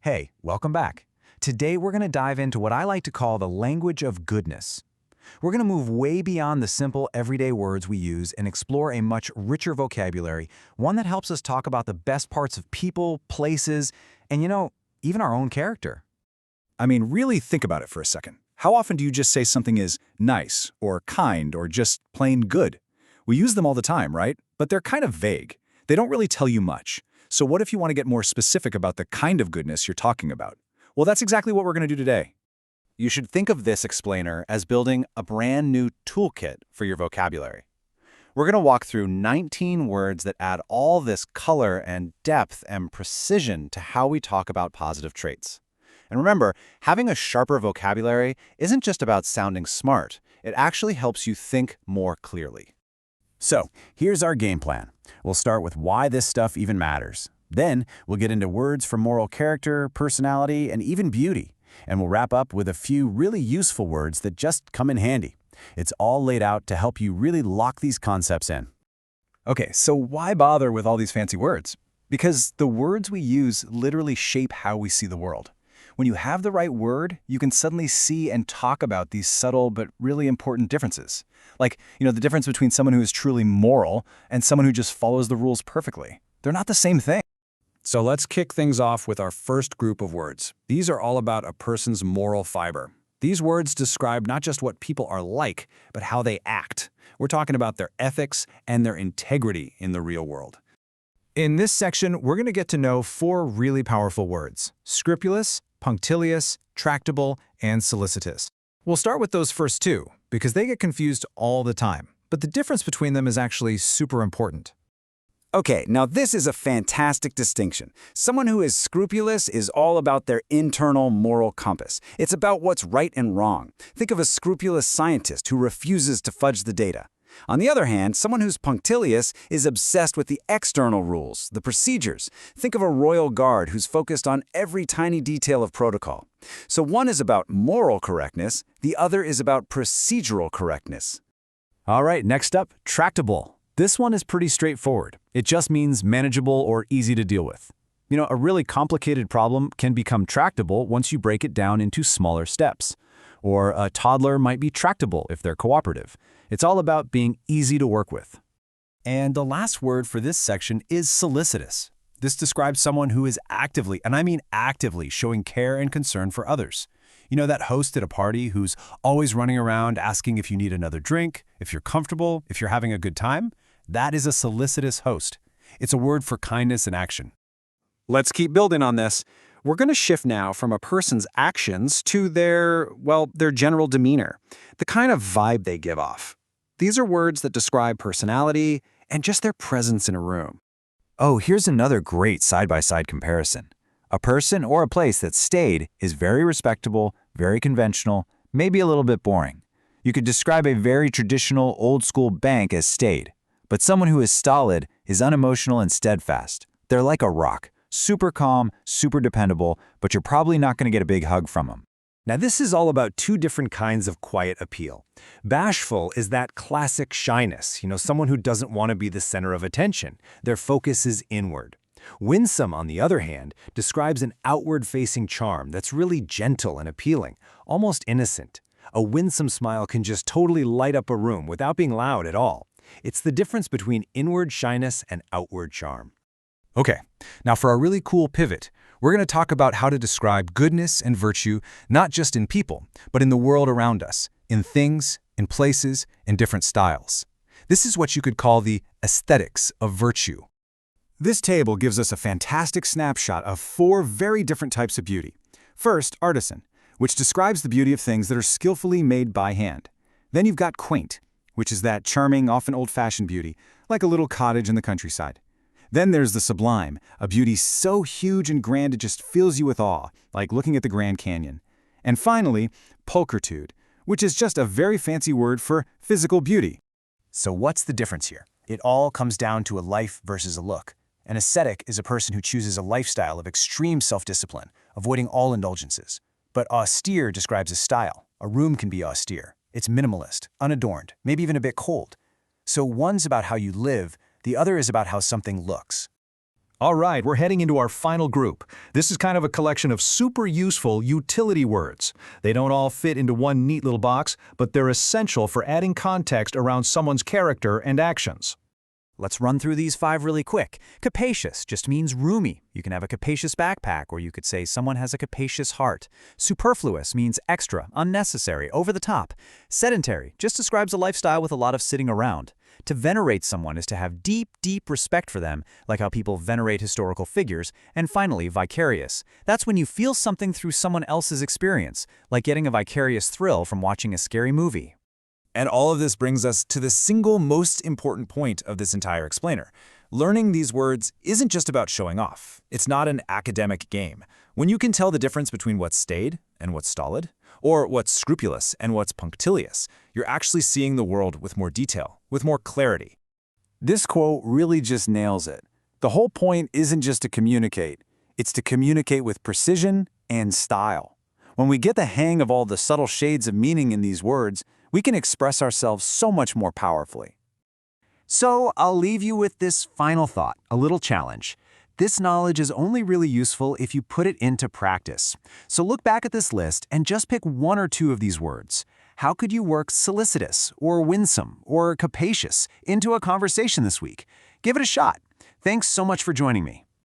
Hey, welcome back. Today we're going to dive into what I like to call the language of goodness. We're going to move way beyond the simple everyday words we use and explore a much richer vocabulary, one that helps us talk about the best parts of people, places, and even our own character. I mean, really think about it for a second. How often do you just say something is nice, or kind, or just plain good? We use them all the time, right? But they're kind of vague. They don't really tell you much. So what if you want to get more specific about the kind of goodness you're talking about? Well, that's exactly what we're going to do today. You should think of this explainer as building a brand new toolkit for your vocabulary. We're going to walk through 19 words that add all this color and depth and precision to how we talk about positive traits. And remember, having a sharper vocabulary isn't just about sounding smart. It actually helps you think more clearly. So, here's our game plan. We'll start with why this stuff even matters. Then, we'll get into words for moral character, personality, and even beauty. And we'll wrap up with a few really useful words that just come in handy. It's all laid out to help you really lock these concepts in. Okay, so why bother with all these fancy words? Because the words we use literally shape how we see the world. When you have the right word, you can suddenly see and talk about these subtle but really important differences. Like, the difference between someone who is truly moral and someone who just follows the rules perfectly. They're not the same thing. So let's kick things off with our first group of words. These are all about a person's moral fiber. These words describe not just what people are like, but how they act. We're talking about their ethics and their integrity in the real world. In this section, we're going to get to know 4 really powerful words: scrupulous, punctilious, tractable, and solicitous. We'll start with those first 2, because they get confused all the time. But the difference between them is actually super important. Okay, now this is a fantastic distinction. Someone who is scrupulous is all about their internal moral compass. It's about what's right and wrong. Think of a scrupulous scientist who refuses to fudge the data. On the other hand, someone who's punctilious is obsessed with the external rules, the procedures. Think of a royal guard who's focused on every tiny detail of protocol. So one is about moral correctness, the other is about procedural correctness. All right, next up, tractable. This one is pretty straightforward. It just means manageable or easy to deal with. A really complicated problem can become tractable once you break it down into smaller steps. Or a toddler might be tractable if they're cooperative. It's all about being easy to work with. And the last word for this section is solicitous. This describes someone who is actively, and I mean actively, showing care and concern for others. That host at a party who's always running around asking if you need another drink, if you're comfortable, if you're having a good time? That is a solicitous host. It's a word for kindness and action. Let's keep building on this. We're going to shift now from a person's actions to their general demeanor, the kind of vibe they give off. These are words that describe personality and just their presence in a room. Oh, here's another great side-by-side comparison. A person or a place that's staid is very respectable, very conventional, maybe a little bit boring. You could describe a very traditional, old-school bank as staid. But someone who is stolid is unemotional and steadfast. They're like a rock. Super calm, super dependable, but you're probably not going to get a big hug from them. Now this is all about 2 different kinds of quiet appeal. Bashful is that classic shyness, someone who doesn't want to be the center of attention. Their focus is inward. Winsome, on the other hand, describes an outward-facing charm that's really gentle and appealing, almost innocent. A winsome smile can just totally light up a room without being loud at all. It's the difference between inward shyness and outward charm. Okay, now for a really cool pivot, we're going to talk about how to describe goodness and virtue not just in people, but in the world around us, in things, in places, in different styles. This is what you could call the aesthetics of virtue. This table gives us a fantastic snapshot of 4 very different types of beauty. First, Artisan, which describes the beauty of things that are skillfully made by hand. Then you've got Quaint, which is that charming, often old-fashioned beauty, like a little cottage in the countryside. Then there's the Sublime, a beauty so huge and grand it just fills you with awe, like looking at the Grand Canyon. And finally, Pulchritude, which is just a very fancy word for physical beauty. So what's the difference here? It all comes down to a life versus a look. An ascetic is a person who chooses a lifestyle of extreme self-discipline, avoiding all indulgences. But austere describes a style. A room can be austere. It's minimalist, unadorned, maybe even a bit cold. So one's about how you live, the other is about how something looks. All right, we're heading into our final group. This is kind of a collection of super useful utility words. They don't all fit into one neat little box, but they're essential for adding context around someone's character and actions. Let's run through these 5 really quick. Capacious just means roomy. You can have a capacious backpack, or you could say someone has a capacious heart. Superfluous means extra, unnecessary, over the top. Sedentary just describes a lifestyle with a lot of sitting around. To venerate someone is to have deep, deep respect for them, like how people venerate historical figures. And finally, vicarious. That's when you feel something through someone else's experience, like getting a vicarious thrill from watching a scary movie. And all of this brings us to the single most important point of this entire explainer. Learning these words isn't just about showing off. It's not an academic game. When you can tell the difference between what's staid and what's stolid, or what's scrupulous and what's punctilious, you're actually seeing the world with more detail, with more clarity. This quote really just nails it. The whole point isn't just to communicate. It's to communicate with precision and style. When we get the hang of all the subtle shades of meaning in these words, we can express ourselves so much more powerfully. So I'll leave you with this final thought, a little challenge. This knowledge is only really useful if you put it into practice. So look back at this list and just pick 1 or 2 of these words. How could you work solicitous, or winsome, or capacious into a conversation this week? Give it a shot. Thanks so much for joining me.